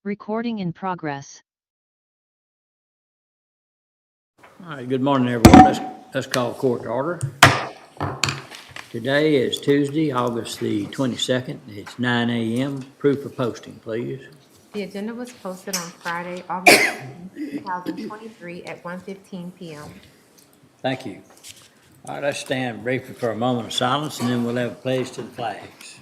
Recording in progress. All right, good morning, everyone. Let's call court to order. Today is Tuesday, August the 22nd. It's 9 a.m. Proof of posting, please. The agenda was posted on Friday, August 2023 at 1:15 p.m. Thank you. All right, let's stand briefly for a moment of silence, and then we'll have a pledge to the flags.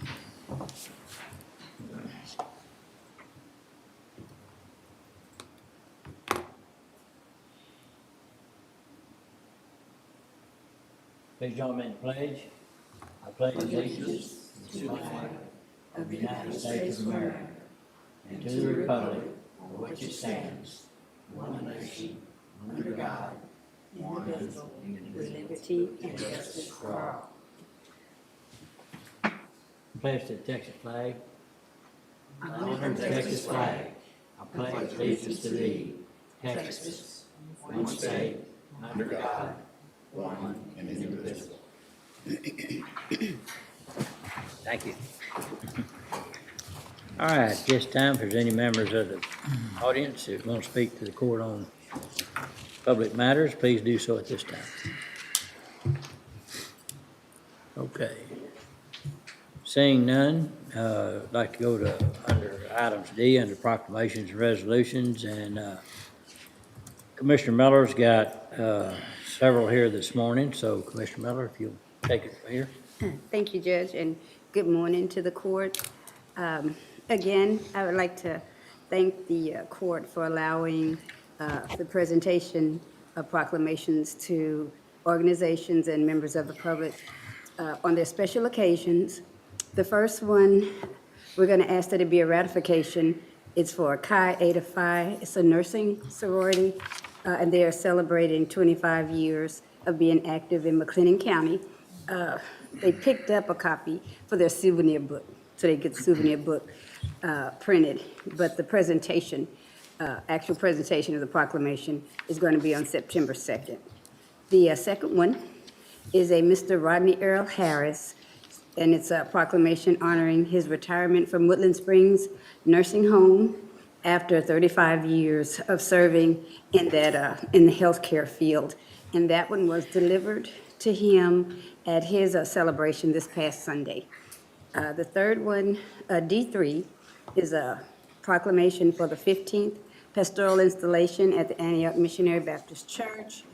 Please join me in the pledge. I pledge allegiance to the flag of the United States of America and to the republic for which it stands, one nation, under God, indivisible, with liberty and justice for all. Pledge to the Texas flag. I honor the Texas flag. I pledge allegiance to thee, Texas, one state, under God, one and indivisible. All right, this time, if there's any members of the audience that want to speak to the court on public matters, please do so at this time. Okay. Seeing none, I'd like to go to under items D, under proclamations and resolutions, and Commissioner Miller's got several here this morning, so Commissioner Miller, if you'll take it from here. Thank you, Judge, and good morning to the court. Again, I would like to thank the court for allowing the presentation of proclamations to organizations and members of the public on their special occasions. The first one, we're going to ask that it be a ratification. It's for Chi Eta Phi. It's a nursing sorority, and they are celebrating 25 years of being active in McLennan County. They picked up a copy for their souvenir book, so they get the souvenir book printed. But the presentation, actual presentation of the proclamation is going to be on September 2nd. The second one is a Mr. Rodney Earl Harris, and it's a proclamation honoring his retirement from Woodland Springs Nursing Home after 35 years of serving in that in the healthcare field. And that one was delivered to him at his celebration this past Sunday. The third one, D3, is a proclamation for the 15th pastoral installation at the Antioch Missionary Baptist Church.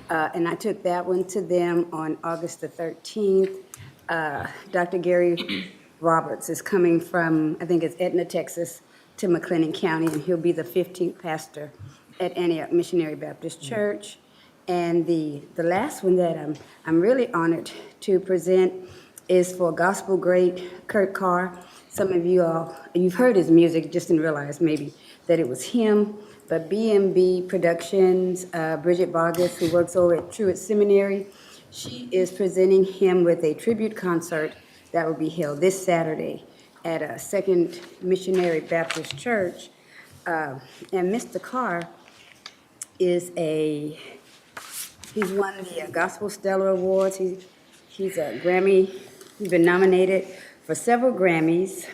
And I took that one to them on August the 13th. Dr. Gary Roberts is coming from, I think it's Etna, Texas, to McLennan County, and he'll be the 15th pastor at Antioch Missionary Baptist Church. And the last one that I'm really honored to present is for gospel great Kurt Carr. Some of you all, you've heard his music, just didn't realize maybe that it was him. But B&B Productions, Bridget Bogus, who works over at Truett Seminary, she is presenting him with a tribute concert that will be held this Saturday at a Second Missionary Baptist Church. And Mr. Carr is he's won the Gospel Stellar Awards. He's a Grammy, he's been nominated for several Grammys.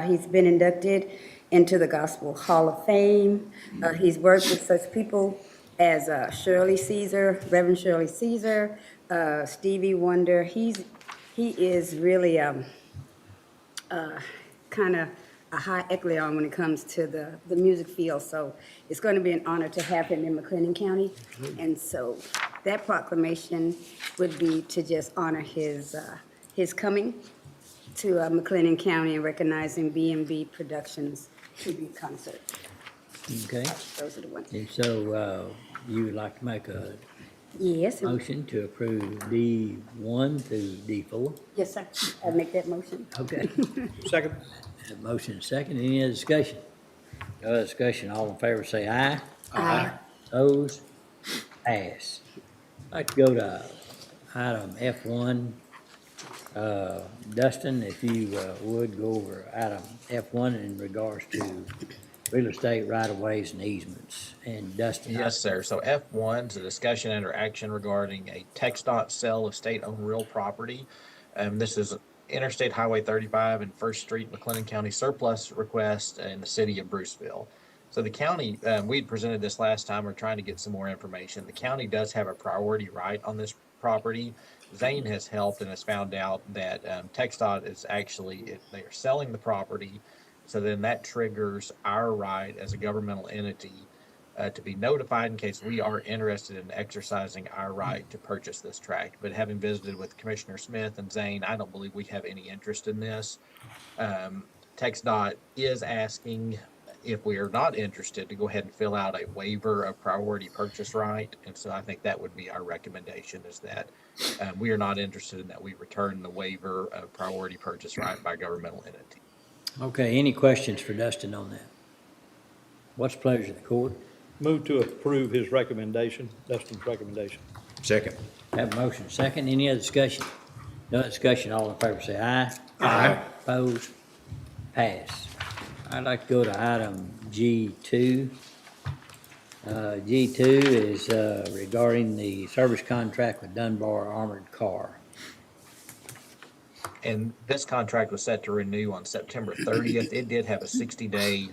He's been inducted into the Gospel Hall of Fame. He's worked with such people as Shirley Caesar, Reverend Shirley Caesar, Stevie Wonder. He is really kind of a high echelon when it comes to the music field. So it's going to be an honor to have him in McLennan County. And so that proclamation would be to just honor his coming to McLennan County and recognizing B&B Productions tribute concert. Okay, Those are the ones. and so you would like to make a Yes, motion to approve D1 through D4? yes, sir. I make that motion. Okay. Second. Have motion second, any other discussion? No other discussion, all in favor say aye. Aye. Opposed? Pass. I'd like to go to item F1. Dustin, if you would go over item F1 in regards to real estate right-of-ways and easements. And Dustin. Yes, sir. So F1 is a discussion and or action regarding a TxDOT sale of state-owned real property. This is Interstate Highway 35 and First Street, McLennan County surplus request in the city of Bruceville. So the county, we'd presented this last time, we're trying to get some more information. The county does have a priority right on this property. Zane has helped and has found out that TxDOT is actually, they are selling the property. So then that triggers our right as a governmental entity to be notified in case we are interested in exercising our right to purchase this tract. But having visited with Commissioner Smith and Zane, I don't believe we have any interest in this. TxDOT is asking if we are not interested to go ahead and fill out a waiver of priority purchase right. And so I think that would be our recommendation, is that we are not interested in that we return the waiver of priority purchase right by governmental entity. Okay, any questions for Dustin on that? What's the pleasure of the court? Move to approve his recommendation, Dustin's recommendation. Second. Have a motion second, any other discussion? No discussion, all in favor say aye. Aye. Opposed? Pass. I'd like to go to item G2. G2 is regarding the service contract with Dunbar Armored Car. And this contract was set to renew on September 30th. It did have a 60-day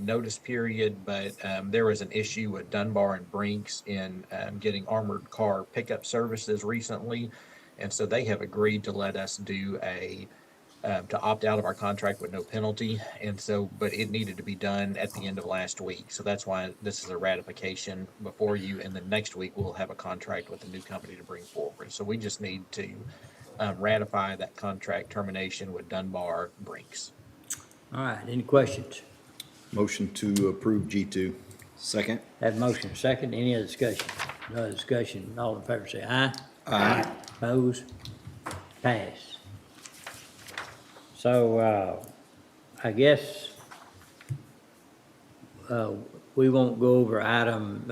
notice period, but there was an issue with Dunbar and Brinks in getting armored car pickup services recently. And so they have agreed to let us do to opt out of our contract with no penalty. And so, but it needed to be done at the end of last week. So that's why this is a ratification before you. And then next week we'll have a contract with a new company to bring forward. So we just need to ratify that contract termination with Dunbar Brinks. All right, any questions? Motion to approve G2. Second. Have motion second, any other discussion? No other discussion, all in favor say aye. Aye. Opposed? Pass. So, I guess, we won't go over item,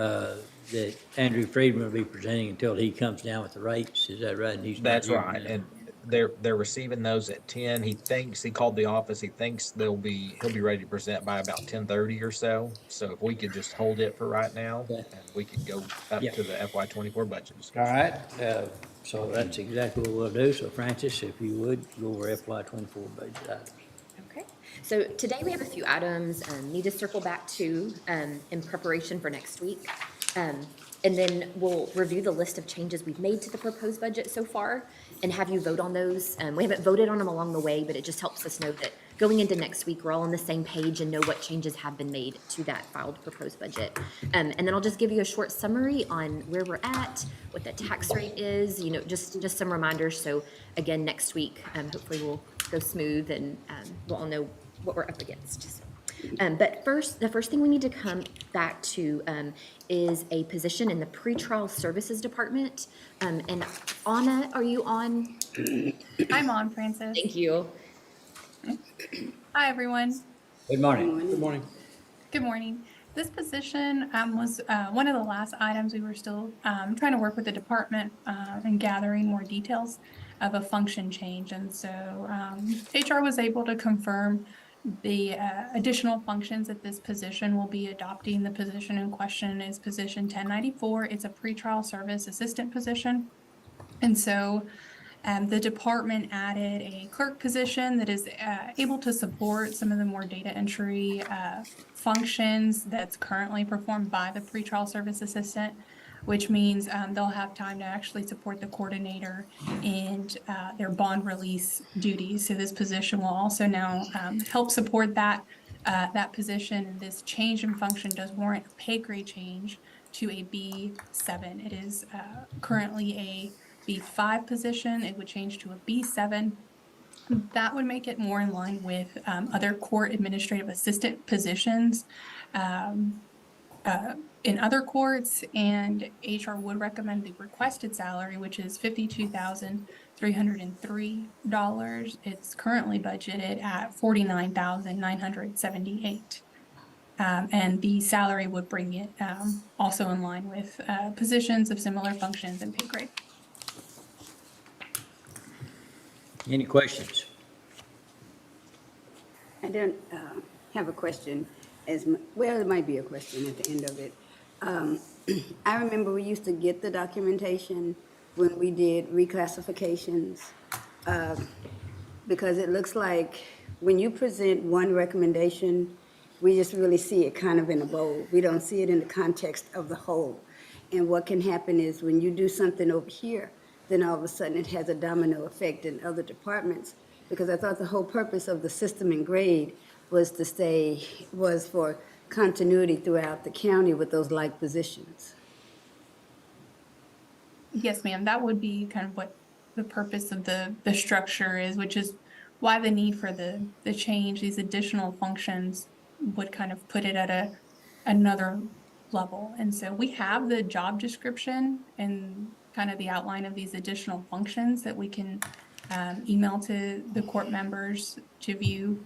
that Andrew Friedman will be presenting until he comes down with the rates, is that right? And he's not That's here right. now. And they're receiving those at 10. He called the office. He thinks he'll be ready to present by about 10:30 or so. So if we could just hold it for right now, Okay. and we could go up Yeah. to the FY24 budget All discussion. right, so that's exactly what we'll do. So Francis, if you would, go over FY24 budget items. Okay, so today we have a few items, need to circle back to, in preparation for next week. And then we'll review the list of changes we've made to the proposed budget so far and have you vote on those. We haven't voted on them along the way, but it just helps us know that going into next week, we're all on the same page and know what changes have been made to that filed proposed budget. And then I'll just give you a short summary on where we're at, what the tax rate is, just some reminders. So again, next week, hopefully we'll go smooth and we'll all know what we're up against. But first, the first thing we need to come back to is a position in the pretrial services department. And Anna, are you on? I'm on, Francis. Thank you. Hi, everyone. Good morning. Good morning. Good morning. This position was one of the last items we were still trying to work with the department and gathering more details of a function change. And so HR was able to confirm the additional functions that this position will be adopting. The position in question is position 1094. It's a pretrial service assistant position. And so the department added a clerk position that is able to support some of the more data entry functions that's currently performed by the pretrial service assistant, which means they'll have time to actually support the coordinator and their bond release duties. So this position will also now help support that position. This change in function does warrant a pay grade change to a B7. It is currently a B5 position. It would change to a B7. That would make it more in line with other court administrative assistant positions in other courts, and HR would recommend the requested salary, which is $52,303. It's currently budgeted at $49,978. And the salary would bring it also in line with positions of similar functions and pay grade. Any questions? I don't have a question well, it might be a question at the end of it. I remember we used to get the documentation when we did reclassifications, because it looks like when you present one recommendation, we just really see it kind of in a bowl. We don't see it in the context of the whole. And what can happen is when you do something over here, then all of a sudden it has a domino effect in other departments. Because I thought the whole purpose of the system and grade was for continuity throughout the county with those like positions. Yes, ma'am. That would be kind of what the purpose of the structure is, which is why the need for the change. These additional functions would kind of put it at another level. And so we have the job description and kind of the outline of these additional functions that we can email to the court members to view.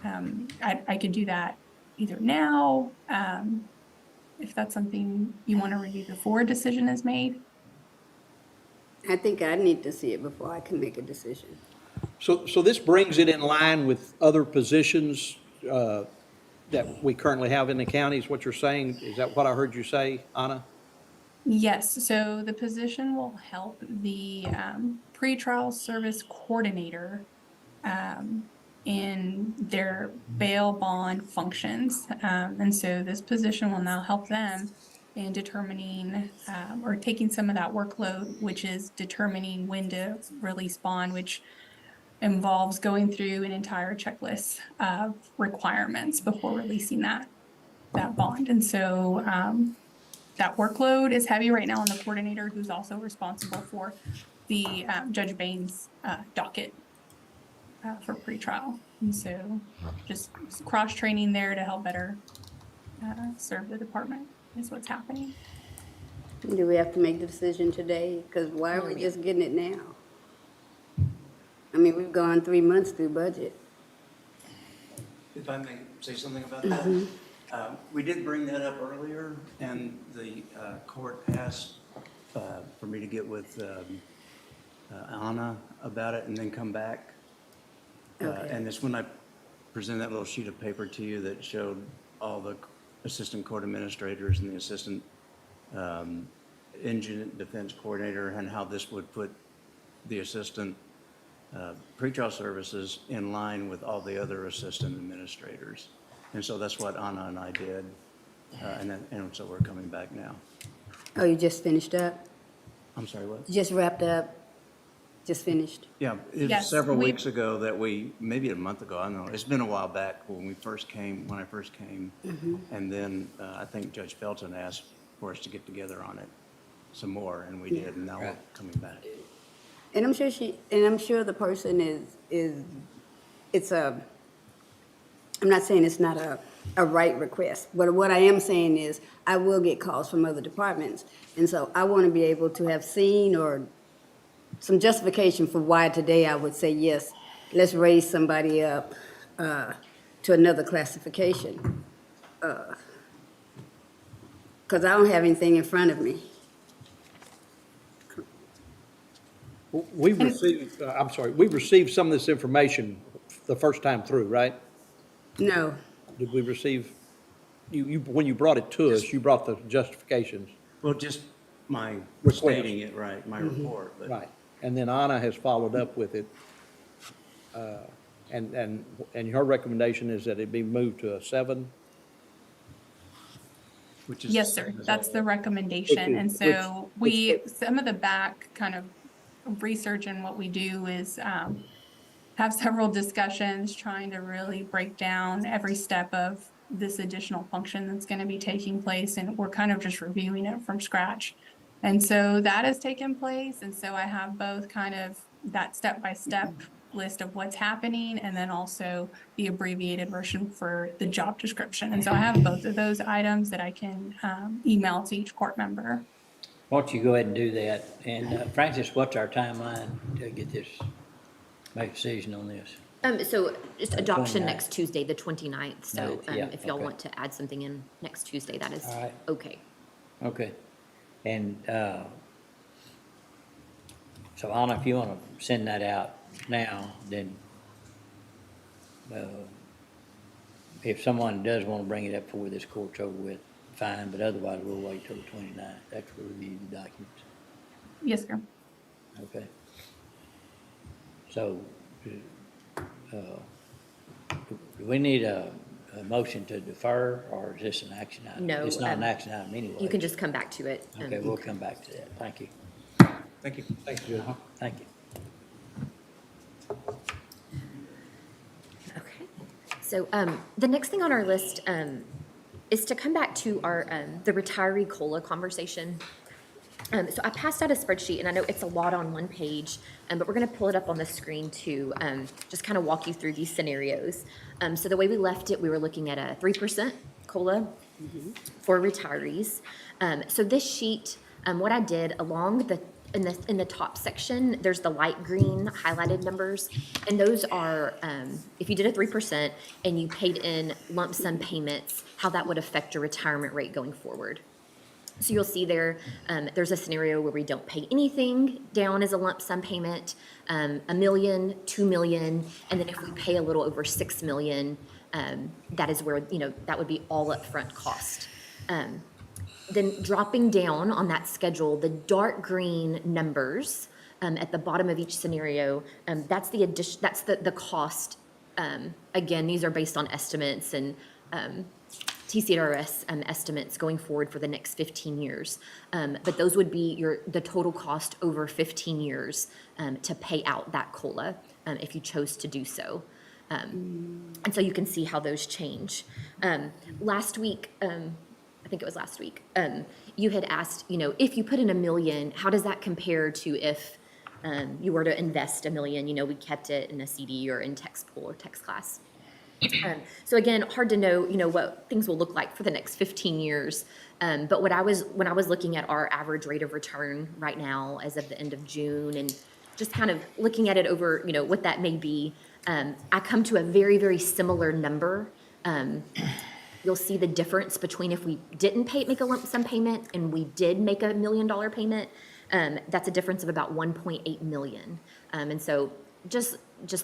I could do that either now, if that's something you want to review before a decision is made. I think I need to see it before I can make a decision. So this brings it in line with other positions that we currently have in the county, is what you're saying? Is that what I heard you say, Anna? Yes, so the position will help the pretrial service coordinator in their bail bond functions. And so this position will now help them in determining or taking some of that workload, which is determining when to release bond, which involves going through an entire checklist of requirements before releasing that bond. And so that workload is heavy right now on the coordinator, who's also responsible for the Judge Baines docket for pretrial. And so just cross-training there to help better serve the department is what's happening. Do we have to make the decision today? Because why are we just getting it now? I mean, we've gone 3 months through budget. If I may say something about that. We did bring that up earlier, and the court asked for me to get with Anna about it and then come back. Okay. And it's when I presented that little sheet of paper to you that showed all the assistant court administrators and the assistant indigent defense coordinator, and how this would put the assistant pretrial services in line with all the other assistant administrators. And so that's what Anna and I did, and so we're coming back now. Oh, you just finished up? I'm sorry, what? You just wrapped up? Just finished? Yeah, it was Yes, several we- weeks ago that maybe a month ago, I don't know, it's been a while back when I first came. And then I think Judge Felton asked for us to get together on it some more, and we did, and now we're coming back. And I'm sure the person I'm not saying it's not a right request, but what I am saying is I will get calls from other departments. And so I want to be able to have seen or some justification for why today I would say, yes, let's raise somebody up to another classification. Because I don't have anything in front of me. We received, we received some of this information the first time through, right? No. Did we receive, when you brought it to us, you brought the justifications, Well, just my Request. stating it right, my report, but. right? And then Anna has followed up with it. And her recommendation is that it be moved to a 7? Which is. Yes, sir. That's the recommendation. And so some of the back kind of research and what we do is have several discussions trying to really break down every step of this additional function that's going to be taking place. And we're kind of just reviewing it from scratch. And so that has taken place. And so I have both kind of that step-by-step list of what's happening and then also the abbreviated version for the job description. And so I have both of those items that I can email to each court member. Why don't you go ahead and do that? And Francis, what's our timeline to get this, make a decision on this? So just adoption 29th. next Tuesday, the 29th. So 9th, yeah, if y'all okay. want to add something in next Tuesday, that is All right. okay. Okay. And so Anna, if you want to send that out now, then if someone does want to bring it up before this court's over with, fine, but otherwise we'll wait till the 29th. That's for review the documents. Yes, sir. Okay. So, do we need a motion to defer, or is this an action item? No, It's not an action item anyway. You can just come back to it. Okay, we'll come back to that. Thank you. Thank you. Thanks, Judge. Thank you. Okay. So the next thing on our list is to come back to our the retiree COLA conversation. So I passed out a spreadsheet, and I know it's a lot on one page, but we're going to pull it up on the screen to just kind of walk you through these scenarios. So the way we left it, we were looking at a 3% COLA for retirees. So this sheet, what I did along in the top section, there's the light green highlighted numbers, and those are if you did a 3% and you paid in lump sum payments, how that would affect your retirement rate going forward. So you'll see there, there's a scenario where we don't pay anything down as a lump sum payment, $1 million, $2 million, and then if we pay a little over $6 million, that is where, that would be all upfront cost. Then dropping down on that schedule, the dark green numbers at the bottom of each scenario, that's the addition, that's the cost. Again, these are based on estimates and TCRS estimates going forward for the next 15 years. But those would be the total cost over 15 years to pay out that COLA if you chose to do so. And so you can see how those change. Last week, I think it was last week, you had asked, if you put in $1 million, how does that compare to if you were to invest $1 million, we kept it in a CD or in text pool or text class. So again, hard to know, what things will look like for the next 15 years. But when I was looking at our average rate of return right now, as of the end of June, and just kind of looking at it over, what that may be, I come to a very, very similar number. You'll see the difference between if we didn't make a lump sum payment and we did make $1 million payment. That's a difference of about 1.8 million. And so just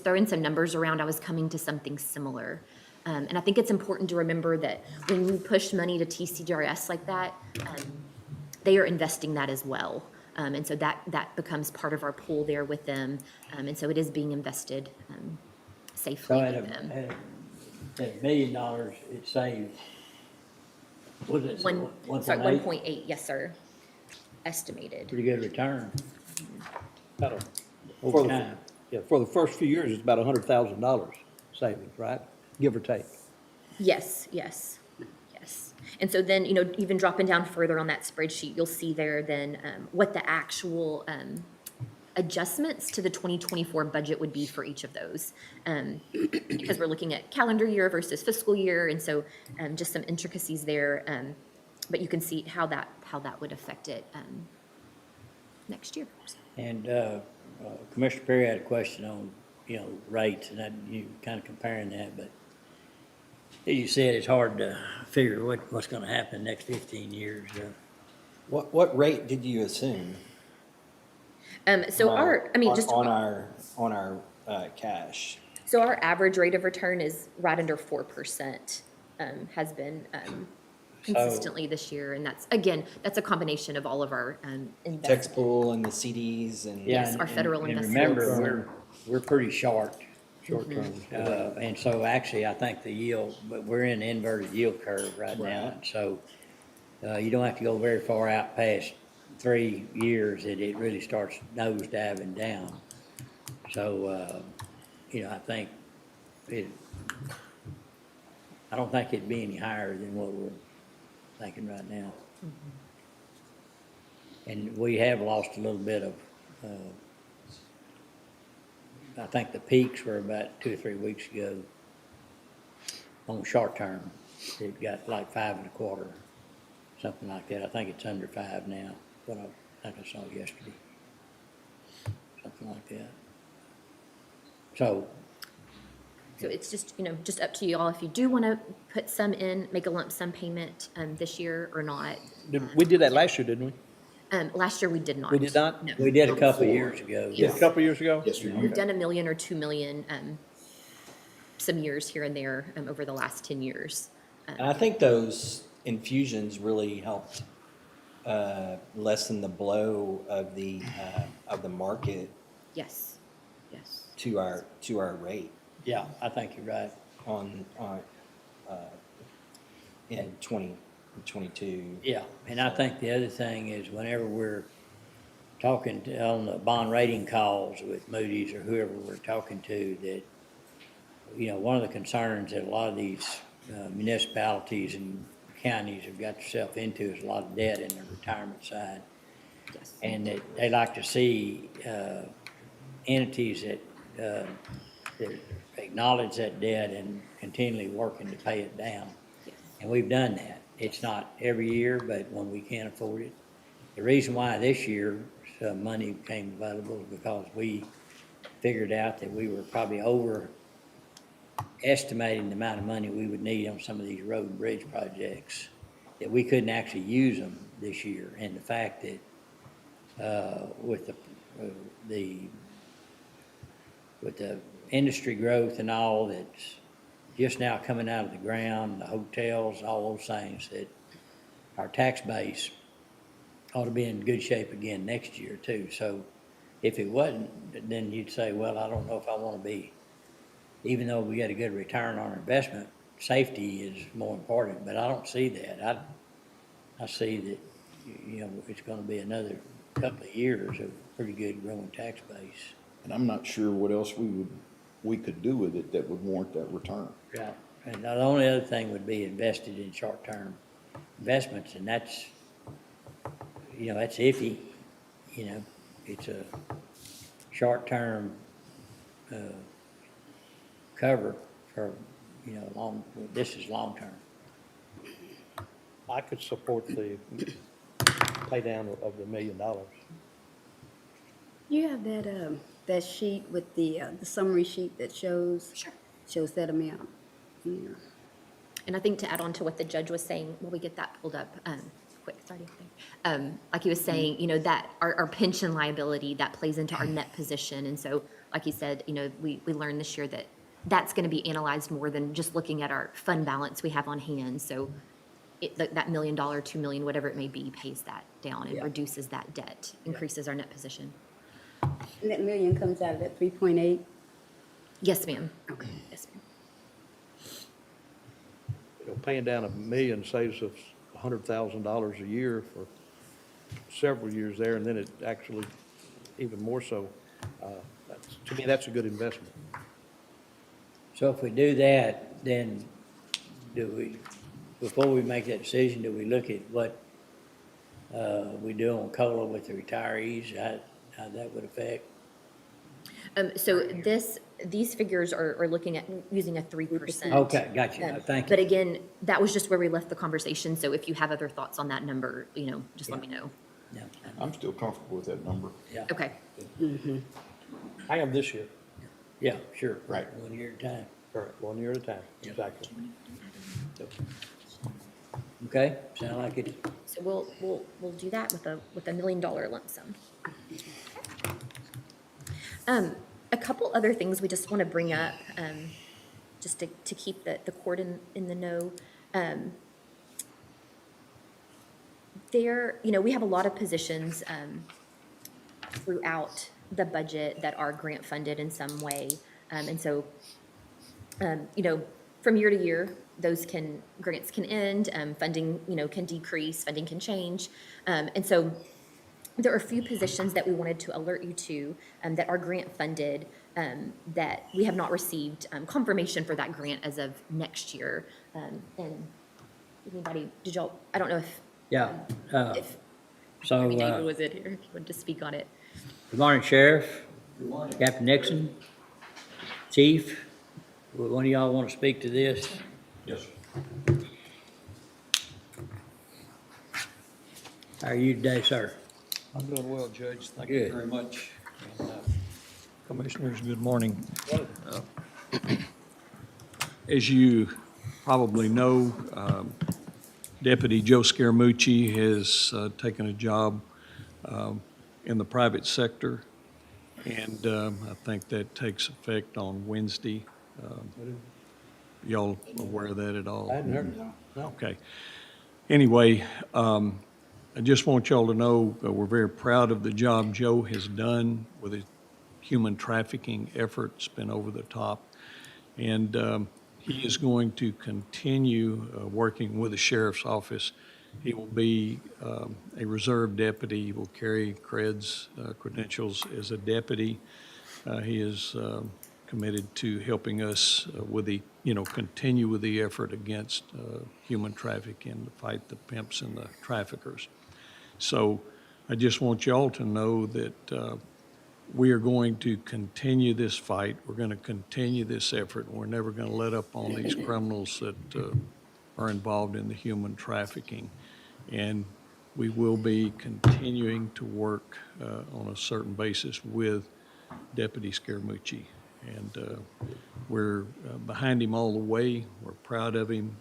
throwing some numbers around, I was coming to something similar. And I think it's important to remember that when you push money to TCDRS like that, they are investing that as well. And so that becomes part of our pool there with them. And so it is being invested safely So with them. at $1 million, it saves, what is it? 1.8, yes, sir, estimated. Pretty good return About over For the- time. for the first few years, it's about $100,000 savings, right? Give or take. Yes. And so then, even dropping down further on that spreadsheet, you'll see there then what the actual adjustments to the 2024 budget would be for each of those. Because we're looking at calendar year versus fiscal year, and so just some intricacies there. But you can see how that would affect it next year. And Commissioner Perry had a question on, rates, and that you kind of comparing that, but as you said, it's hard to figure what's going to happen in the next 15 years. What rate did you assume? So On our cash. So our average rate of return is right under 4%, has been consistently this year. And that's a combination of all of our investments. Text pool and the CDs and. Yes, our federal and investments. remember, we're pretty short Short-term. and so actually, I think the yield, but we're in the inverted yield curve right now. Right. So you don't have to go very far out past 3 years that it really starts nosediving down. So, I think I don't think it'd be any higher than what we're thinking right now. And we have lost a little bit of, I think the peaks were about 2 or 3 weeks ago on short term. It got like 5.25, something like that. I think it's under 5 now, but I think I saw it yesterday. Something like that. So it's just, just up to you all if you do want to put some in, make a lump sum payment this year or not. We did that last year, didn't we? Last year we did not. We did not? No. we did a couple of years ago. Yes. A couple of years ago? Yes, sir. We've done $1 million or $2 million some years here and there over the last 10 years. And I think those infusions really helped lessen the blow of the market Yes. to our rate Yeah, I think you're right. in 2022. Yeah, and I think the other thing is whenever we're talking on the bond rating calls with Moody's or whoever we're talking to, that, one of the concerns that a lot of these municipalities and counties have got themselves into is a lot of debt in the retirement side. Yes. And that they like to see entities that acknowledge that debt and continually working to pay it down. Yes. And we've done that. It's not every year, but when we can afford it. The reason why this year some money became available is because we figured out that we were probably overestimating the amount of money we would need on some of these road and bridge projects, that we couldn't actually use them this year. And the fact that with the industry growth and all that's just now coming out of the ground, the hotels, all those things, that our tax base ought to be in good shape again next year too. So if it wasn't, then you'd say, well, I don't know if I want to be, even though we get a good return on our investment, safety is more important, but I don't see that. I see that, it's gonna be another couple of years of pretty good growing tax base. And I'm not sure what else we could do with it that would warrant that return. Right. And the only other thing would be invested in short-term investments, and that's, that's iffy. It's a short-term, cover for, this is long-term. I could support the pay down of the $1 million. You have that sheet with the summary sheet that shows that amount. Yeah. And I think to add on to what the judge was saying, while we get that pulled up, quick, sorry. Like he was saying, that our pension liability, that plays into our net position. And so, like he said, we learned this year that that's going to be analyzed more than just looking at our fund balance we have on hand. So that $1 million, $2 million, whatever it may be, pays that down and reduces that debt, increases our net position. And that million comes out of that 3.8? Yes, ma'am. Okay. Yes, ma'am. Paying down $1 million saves us $100,000 a year for several years there, and then it actually even more so. To me, that's a good investment. So if we do that, then before we make that decision, do we look at what we do on COLA with the retirees, how that would affect? So these figures are looking at using a 3%. Okay, got you. Thank you. But again, that was just where we left the conversation. So if you have other thoughts on that number, just let me know. Yeah. I'm still comfortable with that number. Yeah. Okay. I am this year. Yeah, sure. Right. 1 year at a time. Correct, 1 year at a time, exactly. Okay, sound like it. So we'll do that with a $1 million lump sum. A couple other things we just want to bring up, just to keep the court in the know. We have a lot of positions throughout the budget that are grant funded in some way. And so, from year to year, grants can end, funding, can decrease, funding can change. And so there are a few positions that we wanted to alert you to that are grant funded, that we have not received confirmation for that grant as of next year. And anybody, I don't know if. Yeah. If So, David was in here, if you wanted to speak on it. good morning, Sheriff. Good morning. Captain Nixon, Chief, would one of y'all want to speak to this? Yes. How are you today, sir? I'm doing well, Judge. Thank Good. you very much. And, Commissioners, good morning. As you probably know, Deputy Joe Scaramucci has taken a job in the private sector, and I think that takes effect on Wednesday. Y'all aware of that at all? I hadn't heard it. No. Okay. Anyway, I just want y'all to know we're very proud of the job Joe has done with his human trafficking effort. It's been over the top. And he is going to continue working with the sheriff's office. He will be a reserve deputy. He will carry credentials as a deputy. He is committed to helping us continue with the effort against human trafficking, to fight the pimps and the traffickers. So I just want y'all to know that we are going to continue this fight. We're going to continue this effort. We're never going to let up on these criminals that are involved in the human trafficking. And we will be continuing to work on a certain basis with Deputy Scaramucci. And we're behind him all the way. We're proud of him.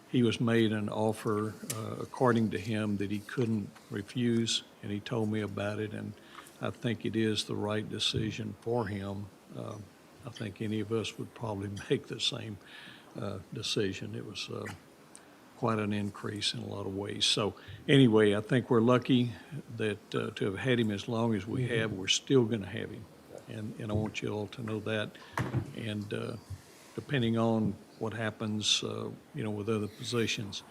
He was made an offer, according to him, that he couldn't refuse, and he told me about it, and I think it is the right decision for him. I think any of us would probably make the same decision. It was quite an increase in a lot of ways. So anyway, I think we're lucky that to have had him as long as we have. We're still going to have him. And I want you all to know that. And depending on what happens, with other positions,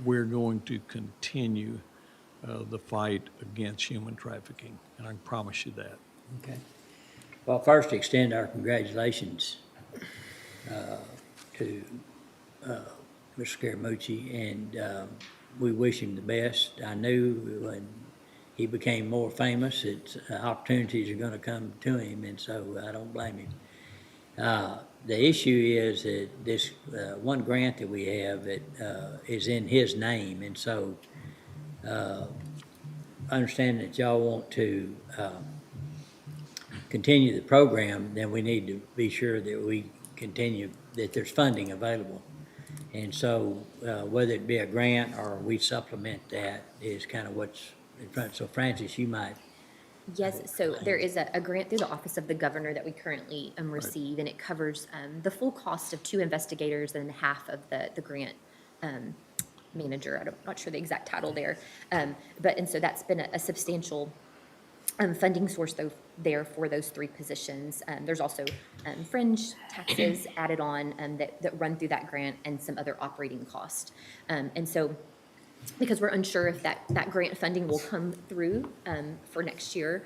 we're going to continue the fight against human trafficking. And I can promise you that. Okay. Well, first, extend our congratulations to Mr. Scaramucci, and we wish him the best. I knew when he became more famous that opportunities are going to come to him, and so I don't blame him. The issue is that this one grant that we have that is in his name, and so understand that y'all want to continue the program, then we need to be sure that we continue, that there's funding available. And so whether it be a grant or we supplement that is kind of what's in front. So Francis, you might. Yes, so there is a grant through the Office of the Governor that we currently receive, and it covers the full cost of 2 investigators and half of the grant manager. I'm not sure the exact title there. And so that's been a substantial funding source there for those 3 positions. There's also fringe taxes added on that run through that grant and some other operating costs. And so because we're unsure if that grant funding will come through for next year,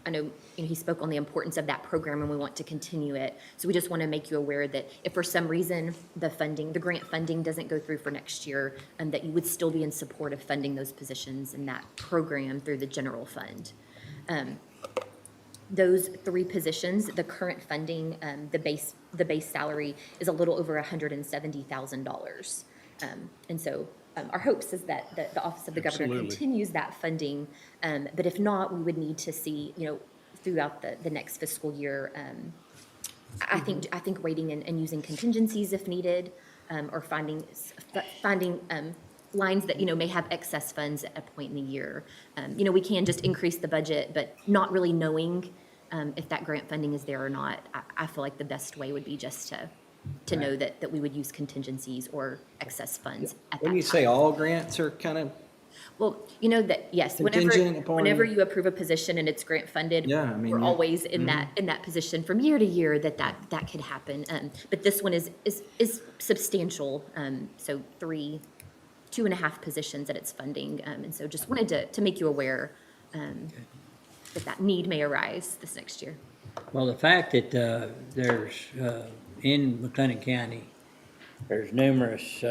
I know he spoke on the importance of that program and we want to continue it. So we just want to make you aware that if for some reason the grant funding doesn't go through for next year, that you would still be in support of funding those positions in that program through the general fund. Those 3 positions, the current funding, the base salary is a little over $170,000. And so our hopes is that the Office of the Governor Absolutely. continues that funding. But if not, we would need to see, throughout the next fiscal year, I think waiting and using contingencies if needed, or finding lines that, may have excess funds at a point in the year. We can just increase the budget, but not really knowing if that grant funding is there or not. I feel like the best way would be just to know that we would use contingencies or excess funds at that When you time. say all grants are kind of, Well, that, yes, Contingent upon- whenever you approve a position and it's grant funded, Yeah, I mean, we're yeah. always in that position from year to year that could happen. But this one is substantial. So 2.5 positions that it's funding. And so just wanted to make you aware that need may arise this next year. Well, the fact that there's, in McLennan County, there's numerous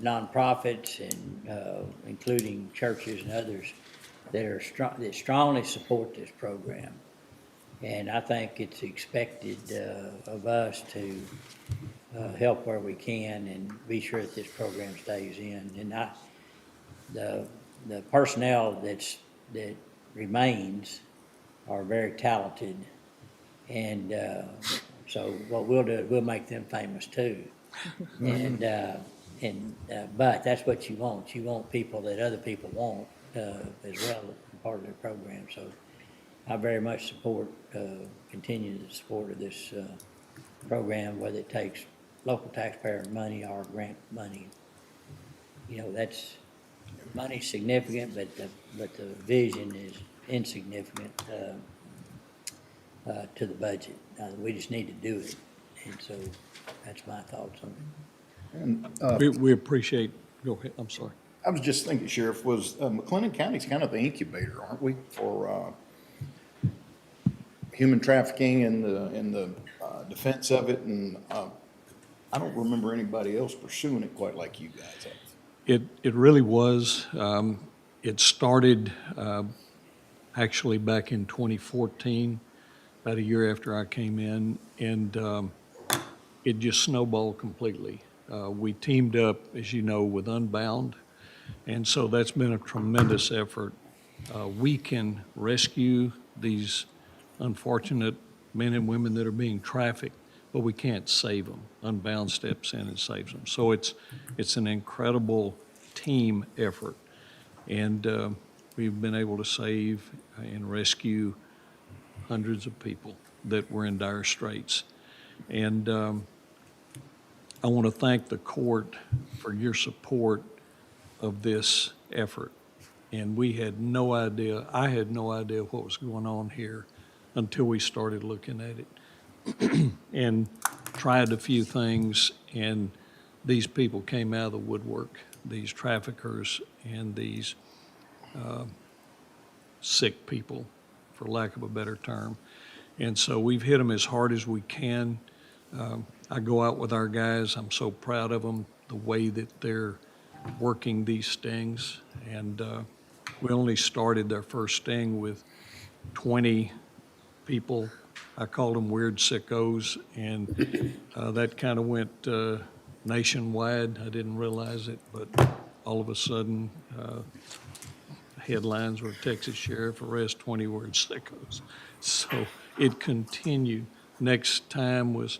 nonprofits and including churches and others that strongly support this program. And I think it's expected of us to help where we can and be sure that this program stays in. And the personnel that remains are very talented. And so what we'll do is we'll make them famous too. But that's what you want. You want people that other people want as well, part of their program. So I very much support, continue the support of this program, whether it takes local taxpayer money or grant money. That's money's significant, but the vision is insignificant to the budget. We just need to do it, and so that's my thoughts on it. We appreciate, go ahead, I'm sorry. I was just thinking, Sheriff, McLennan County's kind of the incubator, aren't we, for human trafficking and the defense of it? And I don't remember anybody else pursuing it quite like you guys have. It really was. It started actually back in 2014, about a year after I came in, and it just snowballed completely. We teamed up, as you know, with Unbound, and so that's been a tremendous effort. We can rescue these unfortunate men and women that are being trafficked, but we can't save them. Unbound steps in and saves them. So it's an incredible team effort, and we've been able to save and rescue hundreds of people that were in dire straits. And I want to thank the court for your support of this effort. And we had no idea, I had no idea what was going on here until we started looking at it and tried a few things, and these people came out of the woodwork, these traffickers and these sick people, for lack of a better term. And so we've hit them as hard as we can. I go out with our guys. I'm so proud of them, the way that they're working these stings. And we only started their first sting with 20 people. I called them weird sickos, and that kind of went nationwide. I didn't realize it, but all of a sudden, headlines were Texas sheriff arrest 20 weird sickos. So it continued. Next time was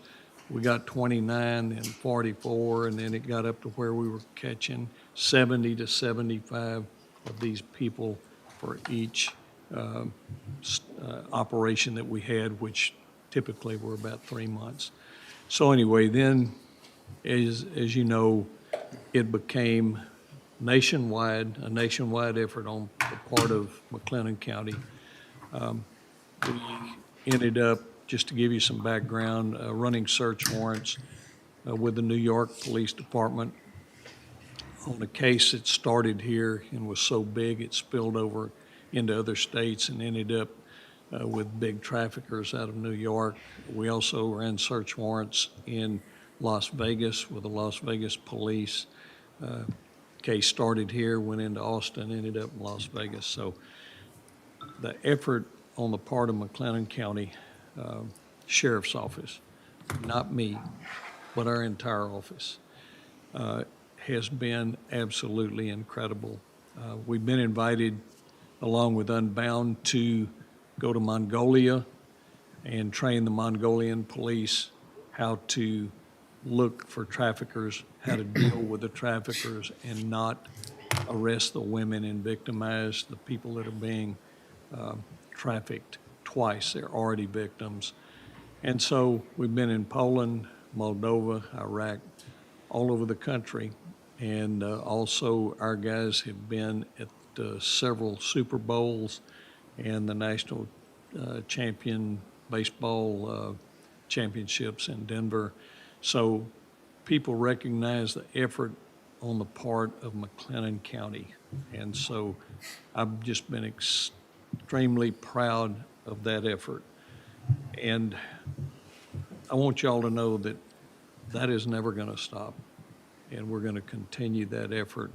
we got 29 and 44, and then it got up to where we were catching 70 to 75 of these people for each operation that we had, which typically were about 3 months. So anyway, then, as you know, it became a nationwide effort on the part of McLennan County. We ended up, just to give you some background, running search warrants with the New York Police Department on a case that started here and was so big it spilled over into other states and ended up with big traffickers out of New York. We also ran search warrants in Las Vegas with the Las Vegas police. Case started here, went into Austin, ended up in Las Vegas. So the effort on the part of McLennan County Sheriff's Office, not me, but our entire office, has been absolutely incredible. We've been invited, along with Unbound, to go to Mongolia and train the Mongolian police how to look for traffickers, how to deal with the traffickers and not arrest the women and victimize the people that are being trafficked twice. They're already victims. And so we've been in Poland, Moldova, Iraq, all over the country. And also our guys have been at several Super Bowls and the national baseball championships in Denver. So people recognize the effort on the part of McLennan County. And so I've just been extremely proud of that effort. And I want y'all to know that that is never going to stop. And we're going to continue that effort.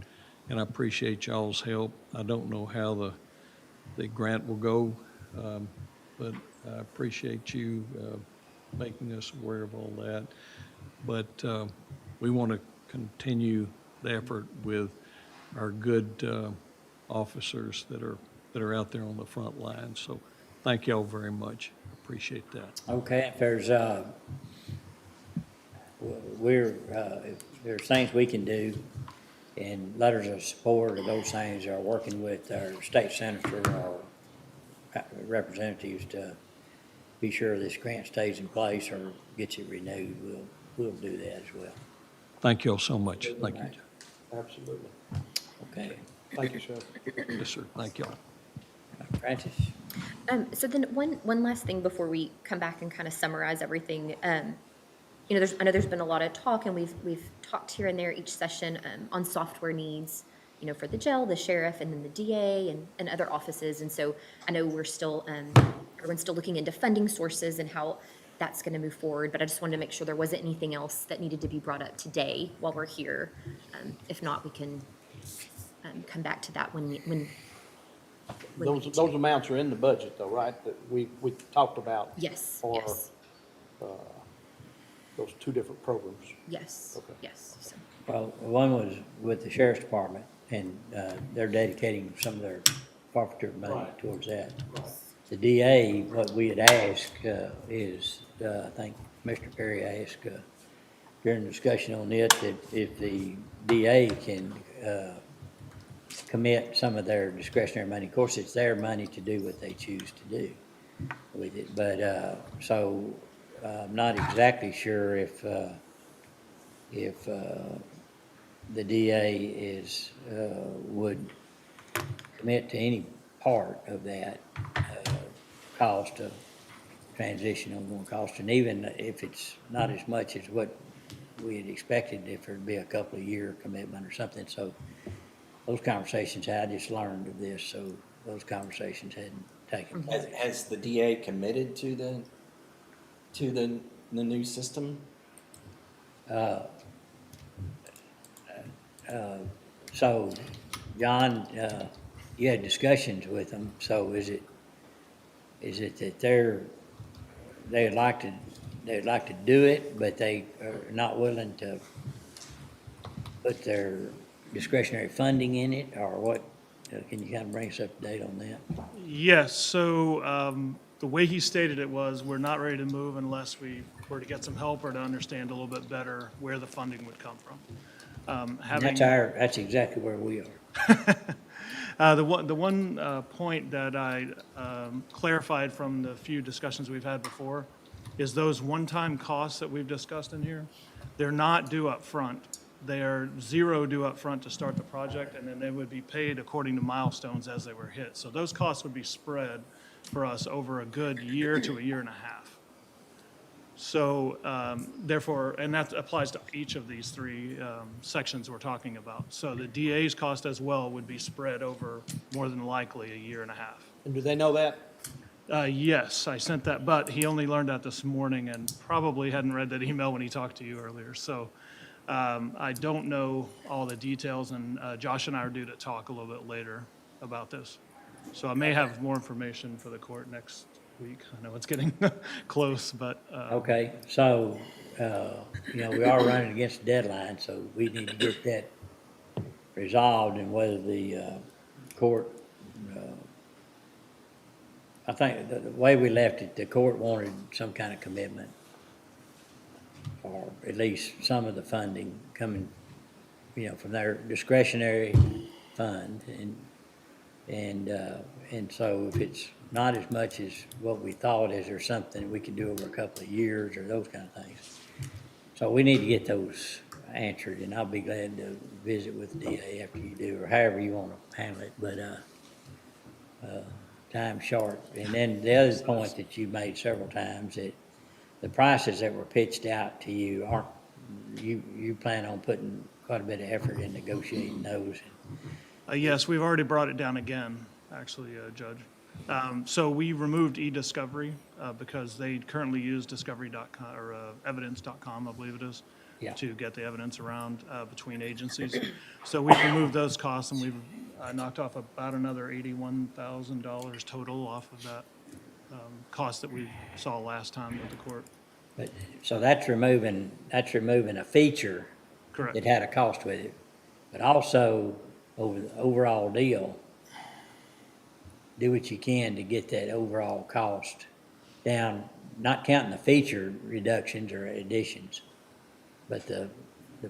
And I appreciate y'all's help. I don't know how the grant will go, but I appreciate you making us aware of all that. But we want to continue the effort with our good officers that are out there on the front line. So thank y'all very much. Appreciate that. Okay, if there's, if there's things we can do, and letters of support of those things, are working with our state senator or representatives to be sure this grant stays in place or gets it renewed, we'll do that as well. Thank y'all so much. Thank you. Absolutely. Okay. Thank you, sir. Yes, sir. Thank y'all. Francis? So then one last thing before we come back and kind of summarize everything. You know, I know there's been a lot of talk, and we've talked here and there each session on software needs, you know, for the jail, the sheriff, and then the DA and other offices. And so I know we're still, everyone's still looking into funding sources and how that's going to move forward. But I just wanted to make sure there wasn't anything else that needed to be brought up today while we're here. If not, we can come back to that when Those amounts are in the budget though, right, that we talked about? Yes, For yes, those two different programs? yes, Okay. yes. So, Well, one was with the sheriff's department, and they're dedicating some of their forfeiture money Right. towards that. Right. The DA, what we had asked is, I think Mr. Perry asked during the discussion on it, that if the DA can commit some of their discretionary money. Of course, it's their money to do what they choose to do with it. But so I'm not exactly sure if if the DA would commit to any part of that cost of transition ongoing cost, and even if it's not as much as what we had expected, if there'd be a couple of year commitment or something. So those conversations, I just learned of this, so those conversations hadn't taken place. Has the DA committed to the new system? So, John, you had discussions with them, so is it that they'd like to do it, but they are not willing to put their discretionary funding in it, or what? Can you kind of bring us up to date on that? Yes, so the way he stated it was, we're not ready to move unless we were to get some help or to understand a little bit better where the funding would come from. That's exactly where we are. The one point that I clarified from the few discussions we've had before is those one-time costs that we've discussed in here, they're not due up front. They are zero due up front to start the project, and then they would be paid according to milestones as they were hit. So those costs would be spread for us over a good year to a year and a half. So therefore, and that applies to each of these three sections we're talking about. So the DA's cost as well would be spread over more than likely a year and a half. And do they know that? Yes, I sent that, but he only learned that this morning and probably hadn't read that email when he talked to you earlier. So I don't know all the details, and Josh and I are due to talk a little bit later about this. So I may have more information for the court next week. I know it's getting close, but. Okay, so, we are running against the deadline, so we need to get that resolved, and whether the court, I think the way we left it, the court wanted some kind of commitment, or at least some of the funding coming, from their discretionary fund, and so if it's not as much as what we thought, is there something we can do over a couple of years or those kind of things? So we need to get those answered, and I'll be glad to visit with the DA after you do, or however you want to handle it, but time's short. And then the other point that you made several times, that the prices that were pitched out to you aren't, you plan on putting quite a bit of effort in negotiating those. Yes, we've already brought it down again, actually, Judge. So we removed eDiscovery because they currently use discovery.com or evidence.com, I believe it is, to get the evidence around between agencies. So we've removed those costs, and we've knocked off about another $81,000 total off of that cost that we saw last time with the court. But, so that's removing a feature. Correct. that had a cost with it, but also over the overall deal, do what you can to get that overall cost down, not counting the feature reductions or additions, but the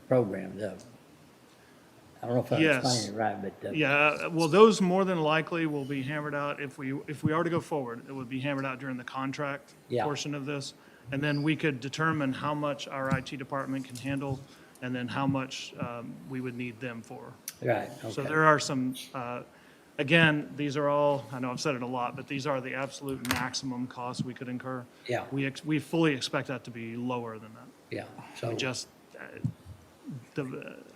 program, I don't know if I'm explaining it right, but. Yeah, well, those more than likely will be hammered out, if we are to go forward, it would be hammered out during the contract portion of this. And then we could determine how much our IT department can handle, and then how much we would need them for. Right, okay. So there are some, again, these are all, I know I've said it a lot, but these are the absolute maximum costs we could incur. Yeah. We fully expect that to be lower than that. Yeah, so. Just,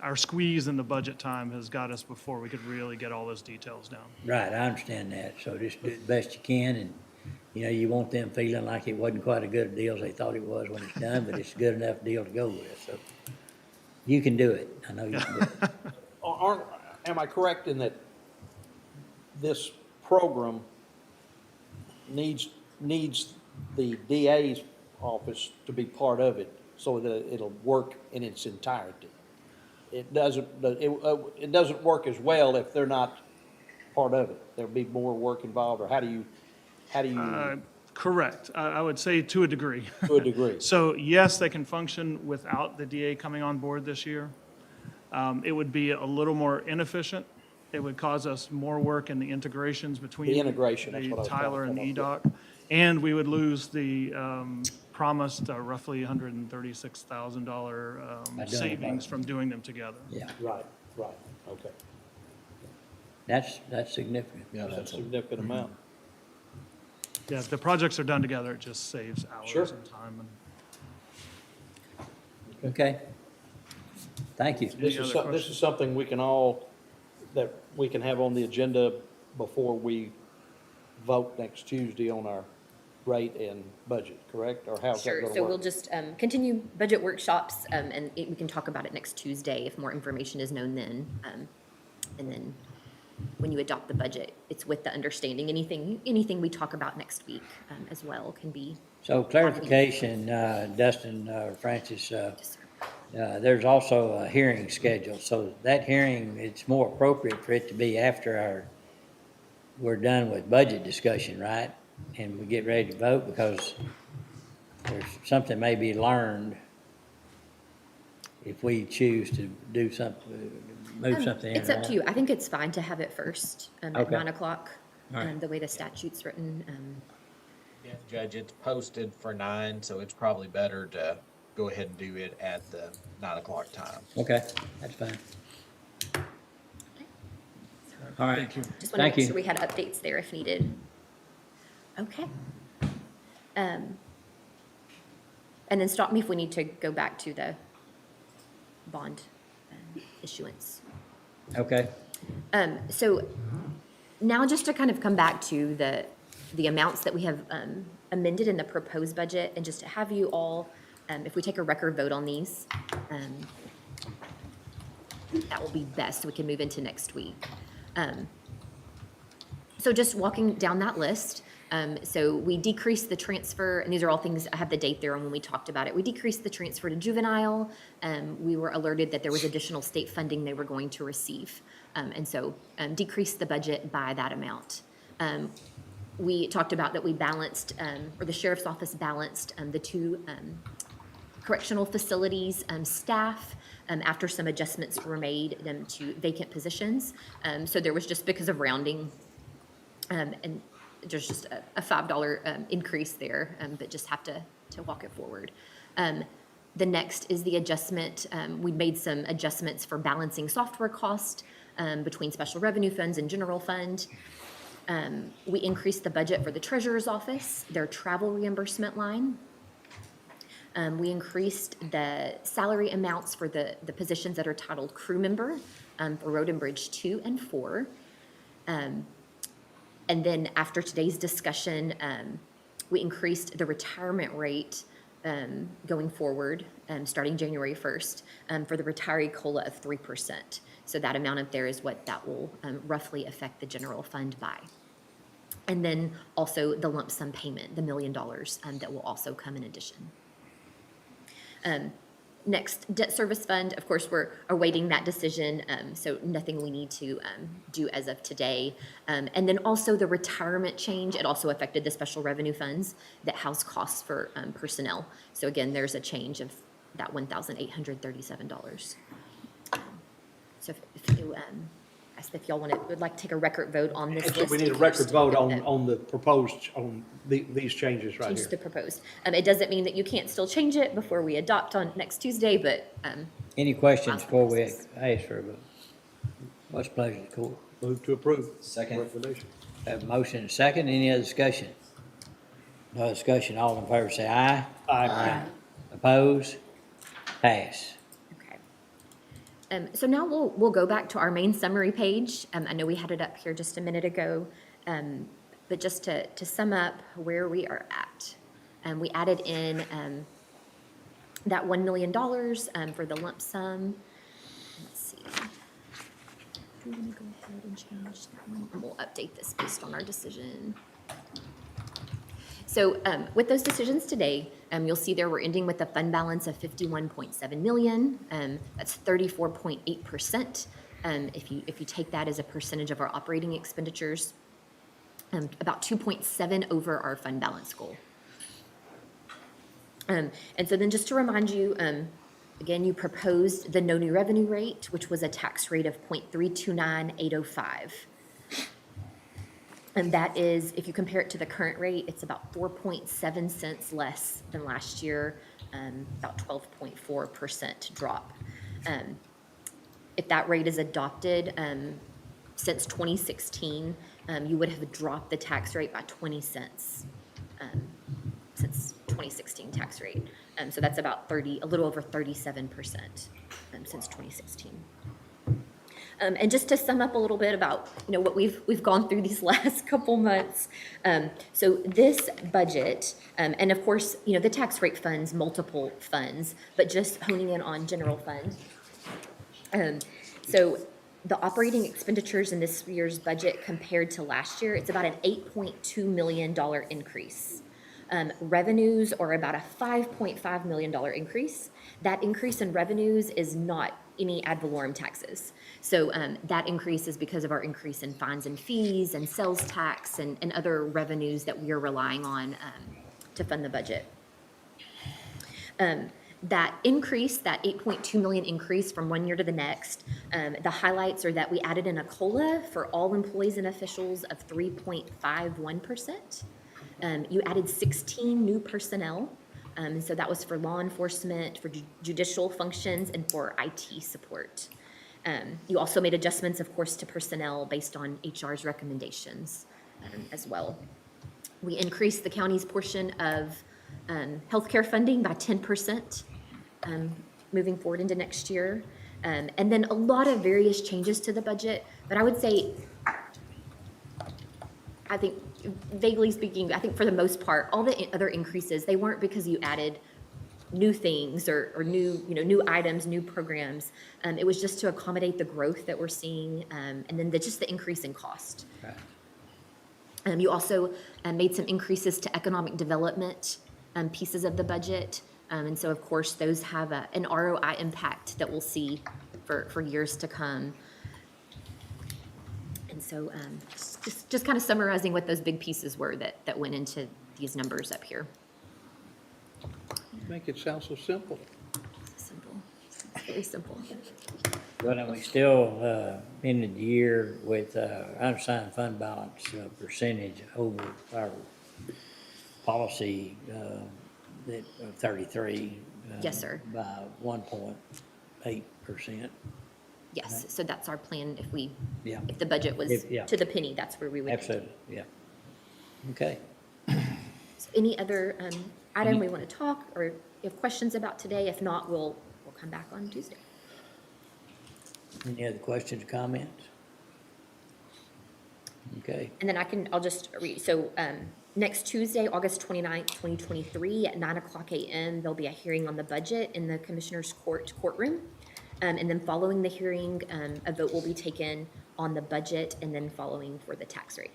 our squeeze in the budget time has got us before we could really get all those details down. Right, I understand that, so just do the best you can, and, you want them feeling like it wasn't quite as good a deal as they thought it was when it's done, but it's a good enough deal to go with, so. You can do it, I know you can do it. Am I correct in that this program needs the DA's office to be part of it so that it'll work in its entirety? It doesn't work as well if they're not part of it. There'll be more work involved, or how do you? Correct. I would say to a degree. To a degree. So yes, they can function without the DA coming on board this year. It would be a little more inefficient. It would cause us more work in the integrations between The integration, that's what I was Tyler and talking EDOC. And we would lose the promised roughly $136,000 it savings both. from doing them together. Yeah, Right, okay. that's significant. Yeah, That's a that's a, significant amount. Yeah, if the projects are done together, it just saves Sure. hours and time. Okay. Thank you. This other is, this questions? is something we can all, that we can have on the agenda before we vote next Tuesday on our rate and budget, correct? Or how's that Sure, gonna so we'll work? just continue budget workshops, we can talk about it next Tuesday if more information is known then. And then when you adopt the budget, it's with the understanding, anything we talk about next week as well can be. So clarification, Dustin, Francis, there's also a hearing scheduled, so that hearing, it's more appropriate for it to be after we're done with budget discussion, right? And we get ready to vote, because there's something may be learned if we choose to do something, move something in. It's up to you. I think it's fine to have it first at Okay. 9 o'clock, All right. the way the statute's written. Yeah, Judge, it's posted for 9, so it's probably better to go ahead and do it at the 9 o'clock time. Okay, that's fine. All right, Just want to thank make sure you. we had updates there if needed. Okay. And then stop me if we need to go back to the bond issuance. Okay, So now just to kind of come back to the amounts that we have amended in the proposed budget, and just to have you all, if we take a record vote on these, that will be best, so we can move into next week. So just walking down that list, so we decreased the transfer, and these are all things, I have the date there on when we talked about it. We decreased the transfer to juvenile. We were alerted that there was additional state funding they were going to receive. And so decreased the budget by that amount. We talked about that we balanced, or the sheriff's office balanced the two correctional facilities staff after some adjustments were made to vacant positions. So there was, just because of rounding, and there's just a $5 increase there, but just have to walk it forward. The next is the adjustment. We made some adjustments for balancing software cost between special revenue funds and general fund. We increased the budget for the treasurer's office, their travel reimbursement line. We increased the salary amounts for the positions that are titled crew member for Road and Bridge 2 and 4. And then after today's discussion, we increased the retirement rate going forward, starting January 1st, for the retiree COLA of 3%. So that amount up there is what that will roughly affect the general fund by. And then also the lump sum payment, the $1 million that will also come in addition. Next, debt service fund, of course, we're awaiting that decision, so nothing we need to do as of today. And then also the retirement change, it also affected the special revenue funds that house costs for personnel. So again, there's a change of that $1,837. So if y'all would like to take a record vote on this And so list. we need a record vote on the proposed, on these changes right Change here. the proposed. It doesn't mean that you can't still change it before we adopt on next Tuesday, but any questions before we ask for a vote? What's the pleasure of the court? Move to approve. Second. Recommendation. Have a motion and a second, any other discussion? No discussion, all in favor say aye. Aye. Oppose? Pass. okay. So now we'll go back to our main summary page. I know we had it up here just a minute ago, but just to sum up where we are at. We added in that $1 million for the lump sum. Let's see. Do we want to go ahead and change that one? And we'll update this based on our decision. So with those decisions today, you'll see there we're ending with a fund balance of $51.7 million. That's 34.8%. If you take that as a percentage of our operating expenditures, about 2.7 over our fund balance goal. And so then just to remind you, again, you proposed the no new revenue rate, which was a tax rate of 0.329805. And that is, if you compare it to the current rate, it's about 4.7 cents less than last year, about 12.4% drop. If that rate is adopted, since 2016, you would have dropped the tax rate by 20 cents since 2016 tax rate. So that's about a little over 37% since 2016. And just to sum up a little bit about, what we've gone through these last couple months. So this budget, and of course, the tax rate funds multiple funds, but just honing in on general fund. So the operating expenditures in this year's budget compared to last year, it's about an $8.2 million increase. Revenues are about a $5.5 million increase. That increase in revenues is not any ad valorem taxes. So that increase is because of our increase in fines and fees and sales tax and other revenues that we are relying on to fund the budget. That increase, that 8.2 million increase from one year to the next, the highlights are that we added in a COLA for all employees and officials of 3.51%. You added 16 new personnel. So that was for law enforcement, for judicial functions, and for IT support. You also made adjustments, of course, to personnel based on HR's recommendations as well. We increased the county's portion of healthcare funding by 10% moving forward into next year. And then a lot of various changes to the budget, but I would say, I think, vaguely speaking, I think for the most part, all the other increases, they weren't because you added new things or new, new items, new programs. It was just to accommodate the growth that we're seeing, and then just the increase in cost. Right. You also made some increases to economic development pieces of the budget. And so, of course, those have an ROI impact that we'll see for years to come. And so just kind of summarizing what those big pieces were that went into these numbers up here. Make it sound so simple. Simple, very simple. But we still ended the year with unassigned fund balance percentage over our policy that of 33. Yes, sir. By 1.8%. Yes, so that's our plan if Yeah. if the budget was Yeah. to the penny, that's where we would. Absolutely, yeah. Okay. So any other item we want to talk or you have questions about today? If not, we'll come back on Tuesday. Any other questions or comments? Okay. And then I'll just read. So next Tuesday, August 29th, 2023 at 9:00 a.m., there'll be a hearing on the budget in the Commissioner's courtroom. And then following the hearing, a vote will be taken on the budget and then following for the tax rate.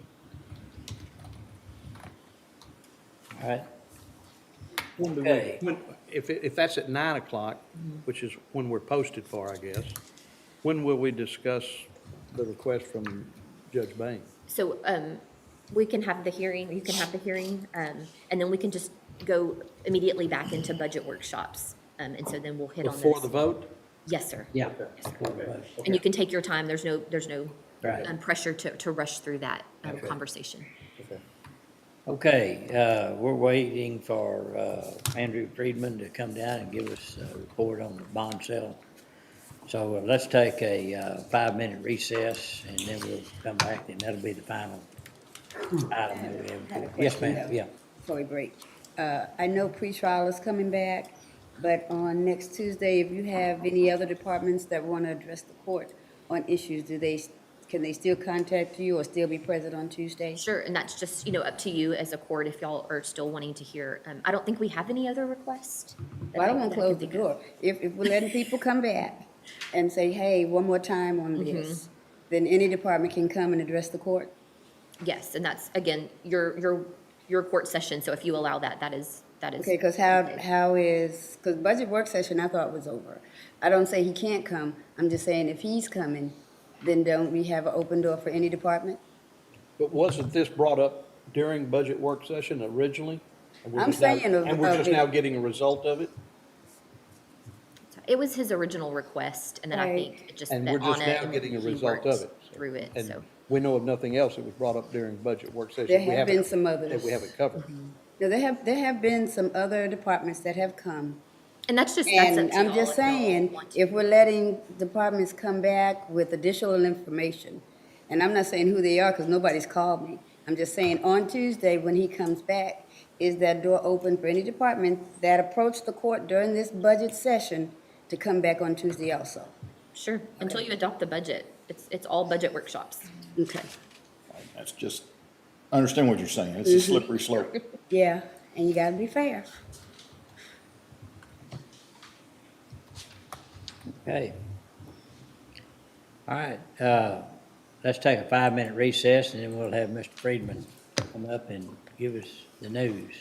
All right. Okay. If that's at 9 o'clock, which is when we're posted for, I guess, when will we discuss the request from Judge Bain? So we can have the hearing, you can have the hearing, and then we can just go immediately back into budget workshops. And so then we'll hit on those. Before the vote? Yes, sir. Yeah. And you can take your time. There's no Right. pressure to rush through that conversation. Okay, we're waiting for Andrew Friedman to come down and give us a report on the bond sale. So let's take a 5-minute recess and then we'll come back and that'll be the final item that we I have. have a Yes, question, ma'am, though, yeah. before we break. I know pretrial is coming back, but on next Tuesday, if you have any other departments that want to address the court on issues, can they still contact you or still be present on Tuesday? Sure, and that's just, up to you as a court if y'all are still wanting to hear. I don't think we have any other requests. Well, I don't want that to can close the think of. door. If we're letting people come back and say, hey, one more time on this, then any department can come and address the court? Yes, and that's, again, your court session, so if you allow that, that is. Okay, because because budget work session I thought was over. I don't say he can't come. I'm just saying if he's coming, then don't we have an open door for any department? But wasn't this brought up during budget work session originally? And we're I'm just now- saying of- And we're of just it. now getting a result of it? It was his original request, and then I Right. think it just And that we're just Anna now and getting a he result worked of it. through it, And so. we know of nothing else that was brought up during budget work session. There we have haven't- been some others. That we haven't covered. Now, there have been some other departments that have come. And that's up And to I'm y'all just if y'all saying, want to. if we're letting departments come back with additional information, and I'm not saying who they are because nobody's called me. I'm just saying on Tuesday, when he comes back, is that door open for any department that approached the court during this budget session to come back on Tuesday also? Sure, until you adopt the budget. It's all budget workshops. Okay. That's just, I understand what you're saying. It's a slippery slope. Yeah, and you gotta be fair. Okay. All right, let's take a 5-minute recess, and then we'll have Mr. Friedman come up and give us the news.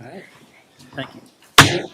All right? Thank you.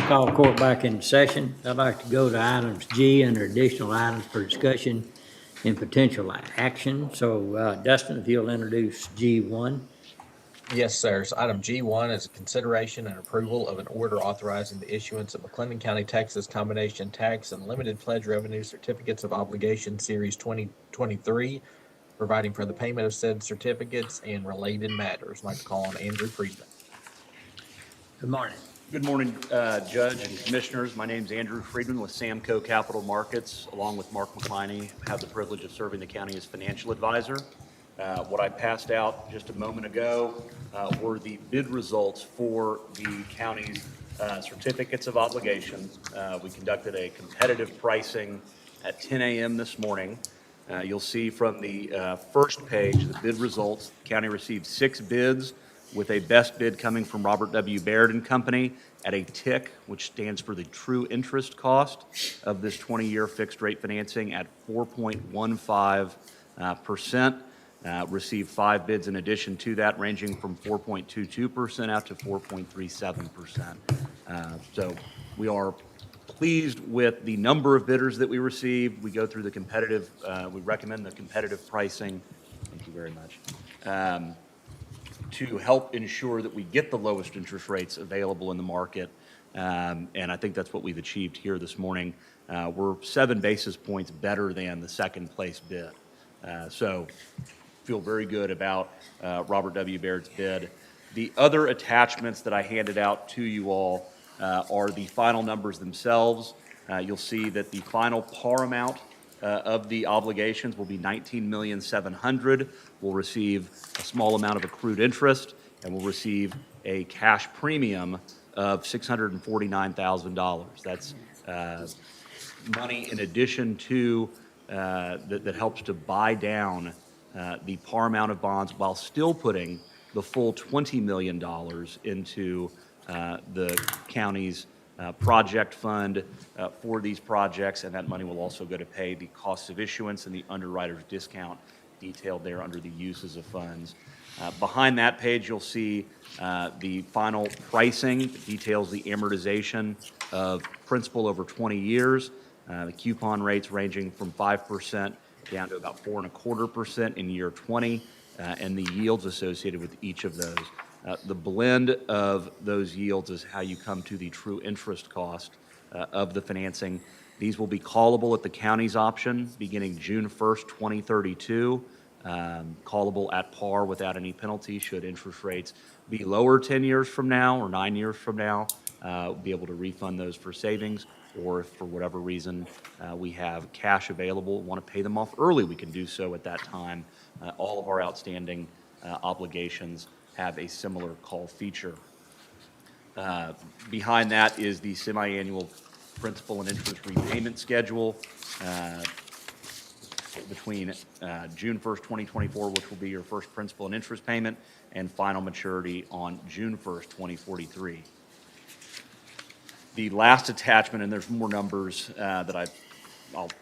Call court back in session. I'd like to go to items G under additional items for discussion and potential action. So Dustin, if you'll introduce G1. Yes, sir. So item G1 is a consideration and approval of an order authorizing the issuance of McLennan County, Texas combination tax and limited pledge revenue certificates of obligation series 2023, providing for the payment of said certificates and related matters. I'd like to call on Andrew Friedman. Good morning. Good morning, Judge and Commissioners. My name's Andrew Friedman with Samco Capital Markets, along with Mark McCliney. I have the privilege of serving the county as financial advisor. What I passed out just a moment ago were the bid results for the county's certificates of obligation. We conducted a competitive pricing at 10 a.m. this morning. You'll see from the first page, the bid results. The county received 6 bids, with a best bid coming from Robert W. Baird and Company at a TIC, which stands for the true interest cost of this 20-year fixed rate financing at 4.15%. Received 5 bids in addition to that, ranging from 4.22% out to 4.37%. So we are pleased with the number of bidders that we received. We go through the competitive, we recommend the competitive pricing. Thank you very much. To help ensure that we get the lowest interest rates available in the market. And I think that's what we've achieved here this morning. We're 7 basis points better than the second place bid. So feel very good about Robert W. Baird's bid. The other attachments that I handed out to you all are the final numbers themselves. You'll see that the final par amount of the obligations will be $19,700,000. We'll receive a small amount of accrued interest, and we'll receive a cash premium of $649,000. That's money in addition to that helps to buy down the par amount of bonds while still putting the full $20 million into the county's project fund for these projects, and that money will also go to pay the costs of issuance and the underwriter's discount detailed there under the uses of funds. Behind that page, you'll see the final pricing that details the amortization of principal over 20 years, the coupon rates ranging from 5% down to about 4.25% in year 20, and the yields associated with each of those. The blend of those yields is how you come to the true interest cost of the financing. These will be callable at the county's option beginning June 1st, 2032. Callable at par without any penalty should interest rates be lower 10 years from now or 9 years from now. We'll be able to refund those for savings, or if for whatever reason we have cash available, want to pay them off early, we can do so at that time. All of our outstanding obligations have a similar call feature. Behind that is the semi-annual principal and interest repayment schedule between June 1st, 2024, which will be your first principal and interest payment, and final maturity on June 1st, 2043. The last attachment, and there's more numbers that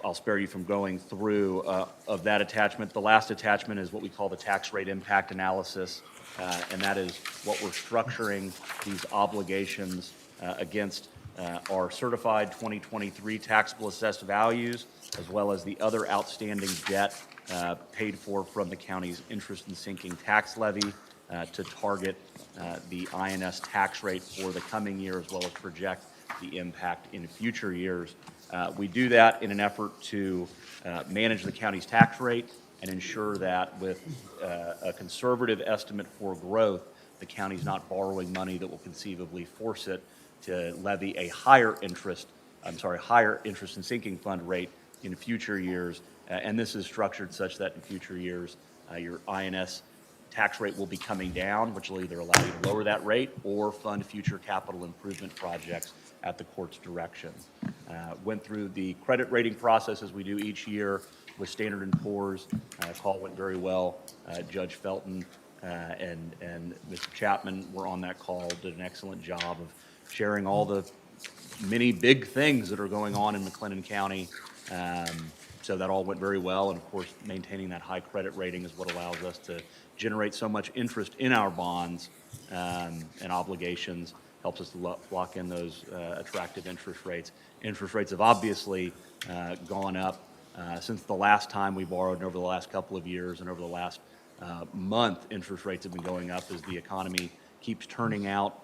I'll spare you from going through of that attachment. The last attachment is what we call the tax rate impact analysis, and that is what we're structuring these obligations against our certified 2023 taxable assessed values, as well as the other outstanding debt paid for from the county's interest and sinking tax levy to target the INS tax rate for the coming year, as well as project the impact in future years. We do that in an effort to manage the county's tax rate and ensure that with a conservative estimate for growth, the county's not borrowing money that will conceivably force it to levy a higher interest and sinking fund rate in future years. And this is structured such that in future years, your INS tax rate will be coming down, which will either allow you to lower that rate or fund future capital improvement projects at the court's direction. Went through the credit rating process as we do each year with Standard & Poor's. Call went very well. Judge Felton and Mr. Chapman were on that call, did an excellent job of sharing all the many big things that are going on in McLennan County. So that all went very well. And of course, maintaining that high credit rating is what allows us to generate so much interest in our bonds and obligations helps us to lock in those attractive interest rates. Interest rates have obviously gone up since the last time we borrowed, and over the last couple of years, and over the last month, interest rates have been going up as the economy keeps turning out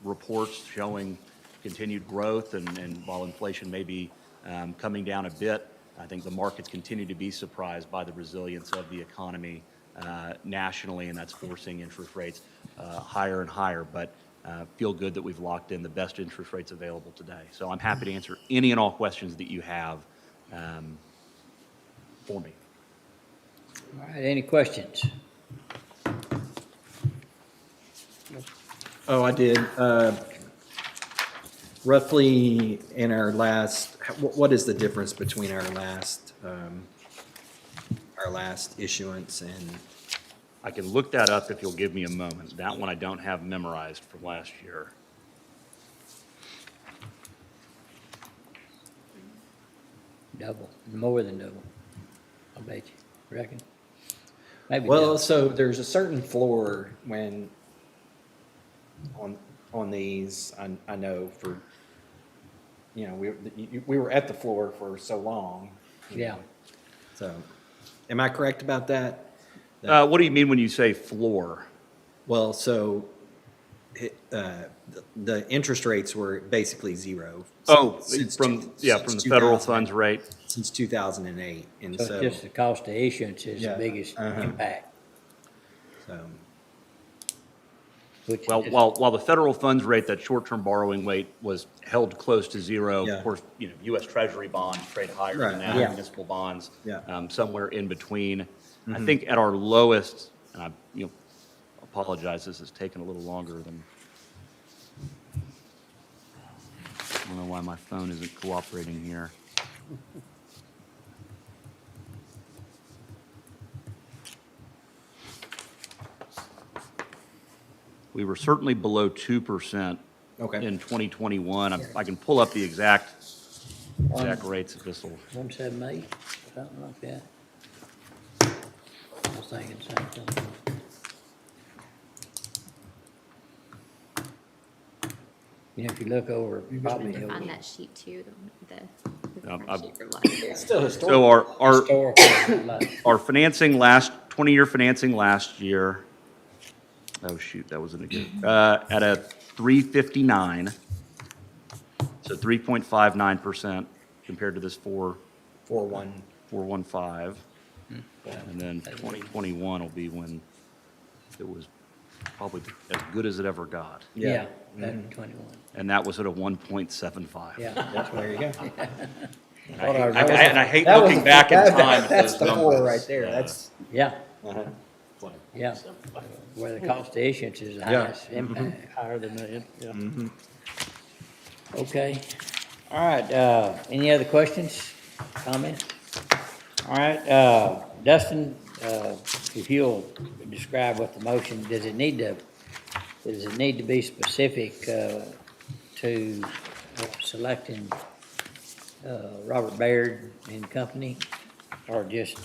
reports showing continued growth, and while inflation may be coming down a bit, I think the markets continue to be surprised by the resilience of the economy nationally, and that's forcing interest rates higher and higher. But feel good that we've locked in the best interest rates available today. So I'm happy to answer any and all questions that you have for me. All right, any questions? Oh, I did. Roughly in our last, what is the difference between our last issuance and? I can look that up if you'll give me a moment. That one I don't have memorized from last year. Double, more than double. I bet you, reckon? Maybe Well, double. so there's a certain floor when, on these, I know for, you know, we were at the floor for so long. you Yeah. know. So, am I correct about that? What do you mean when you say floor? Well, so, the interest rates were basically zero. Oh, since from two- the since federal 2000 funds rate. Since 2008, and So so. just the cost of issuance is the Yeah, biggest impact, So, which Well, is, while the federal funds rate, that short-term borrowing rate, was held close to zero, Yeah. of course, you know, U.S. Treasury bonds trade higher Right, than that, yeah. municipal bonds, Yeah. somewhere in between. I think at our lowest, and I, apologize, this has taken a little longer than, I don't know why my phone isn't cooperating here. We were certainly below 2% Okay. in 2021. I can pull up the exact rates if this will. 178, something like that. I was thinking the same thing. You know, if you look over, probably Find over that sheet too, the Um, front sheet from last year. Still So our historical, like, our financing 20-year financing last year, oh shoot, that wasn't a good, at a 3.59, so 3.59% compared to this 4.1. 4.15. And then 2021 will be when it was probably as good as it ever got. yeah, that 21, And that was at a 1.75. yeah. That's where you go. And I hate That was looking the- back in that- time at That's those the numbers. floor right there. That's. Yeah, Uh-huh. yeah, where the cost of issuance is the Yeah. highest impact. Higher than that, yeah. Okay, all right, any other questions, comments? All right, Dustin, if you'll describe what the motion, does it need to be specific, to selecting, Robert Baird and Company, or just,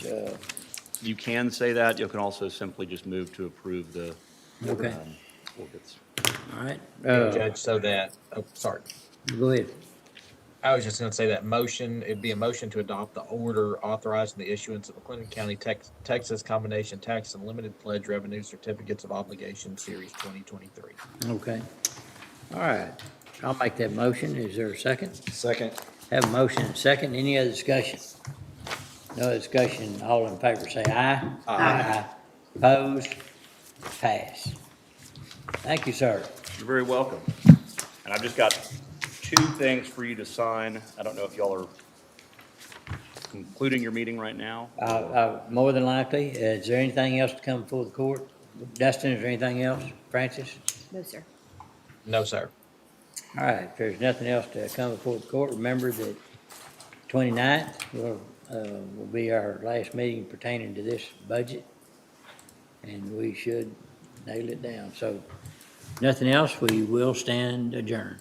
You can say that. You can also simply just move to approve the Okay. ordinance. all right? Judge, so that, oh, sorry. Go ahead. I was just gonna say that motion, it'd be a motion to adopt the order authorizing the issuance of McLennan County, Texas Combination Tax and Limited Pledge Revenue Certificates of Obligation Series 2023. Okay, all right, I'll make that motion, is there a second? Second. Have a motion and a second, any other discussion? No discussion, all in favor say aye. Aye. Opposed? Pass. Thank you, sir. You're very welcome. And I've just got 2 things for you to sign. I don't know if y'all are concluding your meeting right now. More than likely, is there anything else to come before the court? Dustin, is there anything else? Francis? No, sir. No, sir. All right, if there's nothing else to come before the court, remember that 29th will be our last meeting pertaining to this budget, and we should nail it down. So, nothing else, we will stand adjourned.